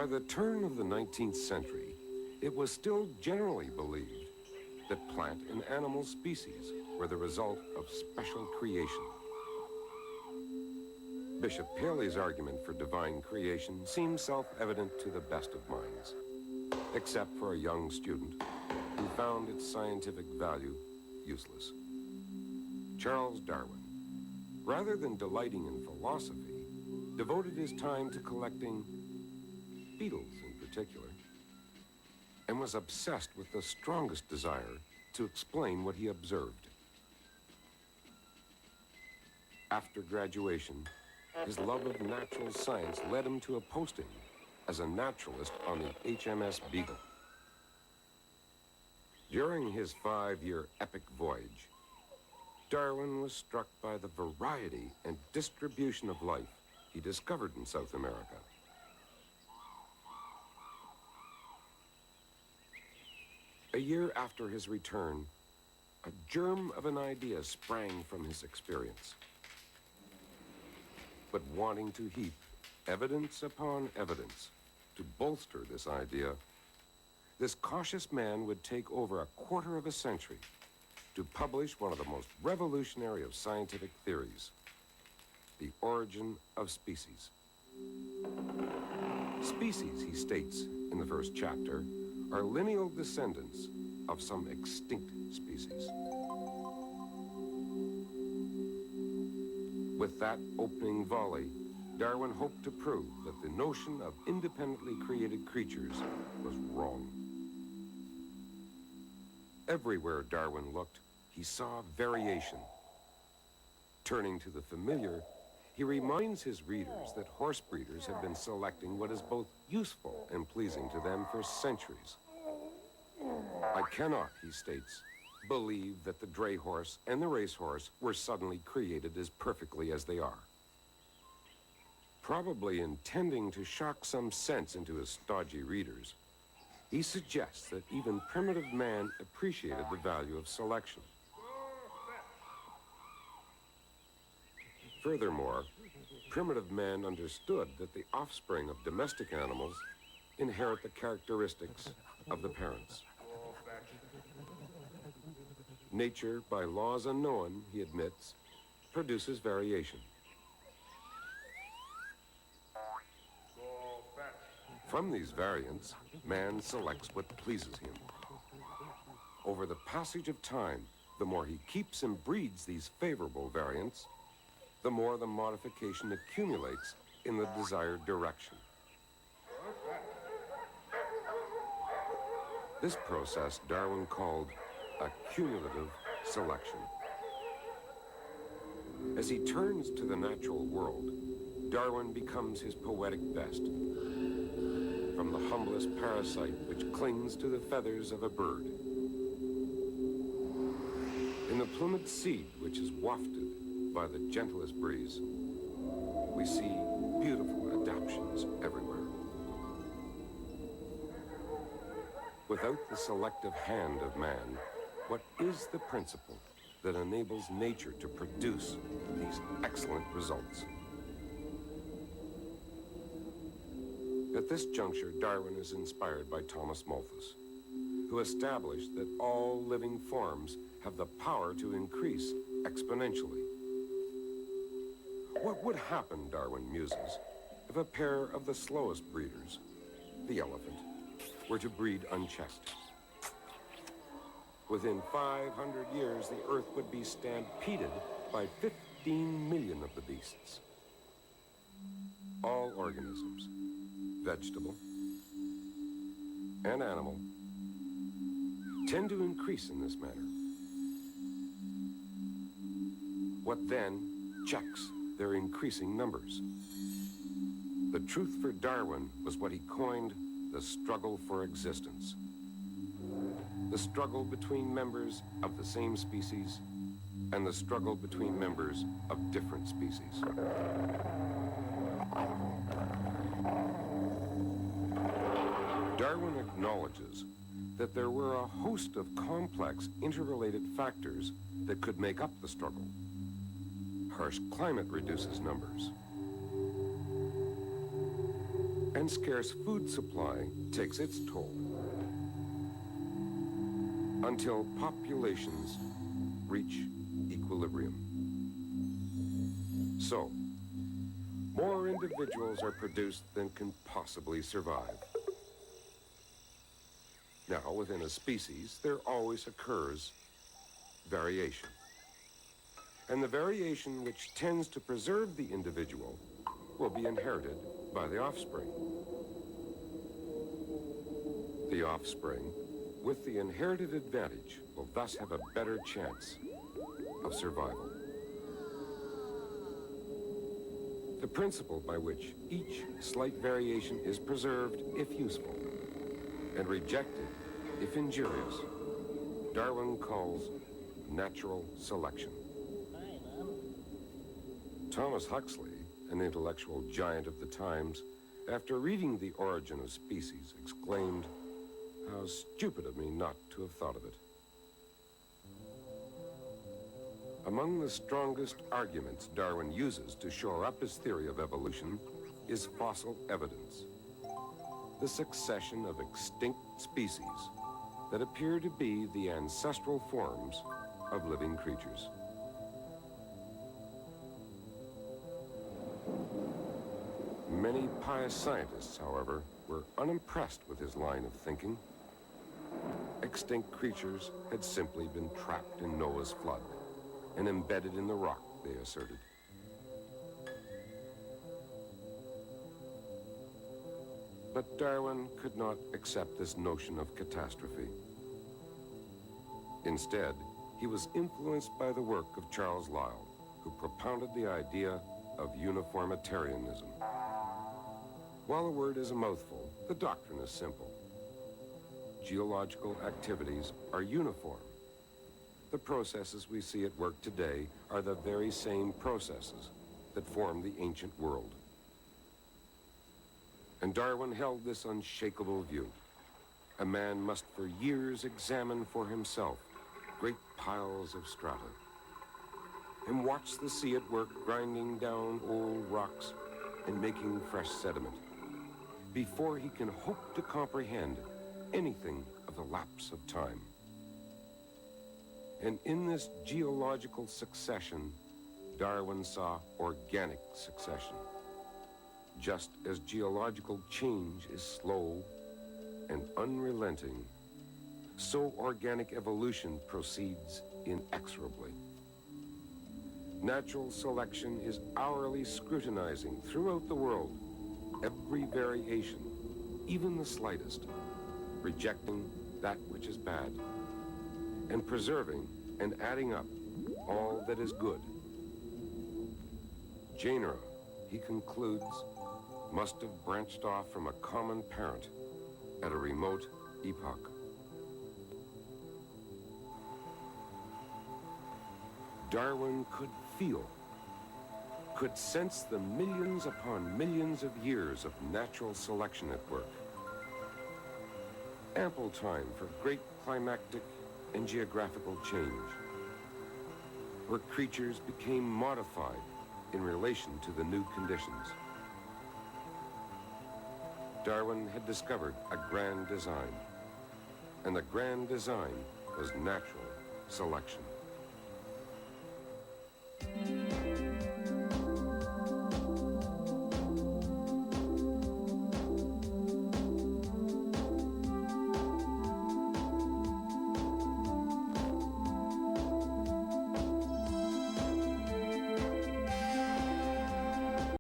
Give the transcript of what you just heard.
By the turn of the 19th century, it was still generally believed that plant and animal species were the result of special creation. Bishop Paley's argument for divine creation seems self-evident to the best of minds, except for a young student who found its scientific value useless. Charles Darwin, rather than delighting in philosophy, devoted his time to collecting beetles in particular, and was obsessed with the strongest desire to explain what he observed. After graduation, his love of natural science led him to a posting as a naturalist on the HMS Beagle. During his 5-year epic voyage, Darwin was struck by the variety and distribution of life he discovered in South America. A year after his return, a germ of an idea sprang from his experience. But wanting to heap evidence upon evidence to bolster this idea, this cautious man would take over a quarter of a century to publish one of the most revolutionary of scientific theories, the origin of species. Species, he states in the first chapter, are lineal descendants of some extinct species. With that opening volley, Darwin hoped to prove that the notion of independently created creatures was wrong. Everywhere Darwin looked, he saw variation. Turning to the familiar, he reminds his readers that horse breeders have been selecting what is both useful and pleasing to them for centuries. I cannot, he states, believe that the dray horse and the racehorse were suddenly created as perfectly as they are. Probably intending to shock some sense into his stodgy readers, he suggests that even primitive man appreciated the value of selection. Furthermore, primitive man understood that the offspring of domestic animals inherit the characteristics of the parents. Nature, by laws unknown, he admits, produces variation. From these variants, man selects what pleases him. Over the passage of time, the more he keeps and breeds these favorable variants, the more the modification accumulates in the desired direction. This process Darwin called accumulative selection. As he turns to the natural world, Darwin becomes his poetic best. From the humblest parasite which clings to the feathers of a bird, in the plumaged seed which is wafted by the gentlest breeze, we see beautiful adaptations everywhere. Without the selective hand of man, what is the principle that enables nature to produce these excellent results? At this juncture, Darwin is inspired by Thomas Malthus, who established that all living forms have the power to increase exponentially. What would happen, Darwin muses, if a pair of the slowest breeders, the elephant, were to breed unchecked? Within 500 years, the Earth would be stampeded by 15 million of the beasts. All organisms, vegetable and animal, tend to increase in this manner. What then checks their increasing numbers? The truth for Darwin was what he coined the struggle for existence. The struggle between members of the same species and the struggle between members of different species. Darwin acknowledges that there were a host of complex interrelated factors that could make up the struggle. Harsh climate reduces numbers. and scarce food supply takes its toll, until populations reach equilibrium. So, more individuals are produced than can possibly survive. Now, within a species, there always occurs variation. And the variation which tends to preserve the individual will be inherited by the offspring. The offspring, with the inherited advantage, will thus have a better chance of survival. The principle by which each slight variation is preserved if useful and rejected if injurious, Darwin calls natural selection. Thomas Huxley, an intellectual giant of the times, after reading The Origin of Species, exclaimed, "How stupid of me not to have thought of it." Among the strongest arguments Darwin uses to shore up his theory of evolution is fossil evidence, the succession of extinct species that appear to be the ancestral forms of living creatures. Many pious scientists, however, were unimpressed with his line of thinking. Extinct creatures had simply been trapped in Noah's flood and embedded in the rock, they asserted. But Darwin could not accept this notion of catastrophe. Instead, he was influenced by the work of Charles Lyell, who propounded the idea of uniformitarianism. While the word is a mouthful, the doctrine is simple. Geological activities are uniform. The processes we see at work today are the very same processes that formed the ancient world. And Darwin held this unshakable view. A man must for years examine for himself great piles of strata and watch the sea at work grinding down old rocks and making fresh sediment before he can hope to comprehend anything of the lapse of time. And in this geological succession, Darwin saw organic succession. Just as geological change is slow and unrelenting, so organic evolution proceeds inexorably. Natural selection is hourly scrutinizing throughout the world every variation, even the slightest, rejecting that which is bad, and preserving and adding up all that is good. Genera, he concludes, must have branched off from a common parent at a remote epoch. Darwin could feel, could sense the millions upon millions of years of natural selection at work. Ample time for great climactic and geographical change, where creatures became modified in relation to the new conditions. Darwin had discovered a grand design, and the grand design was natural selection.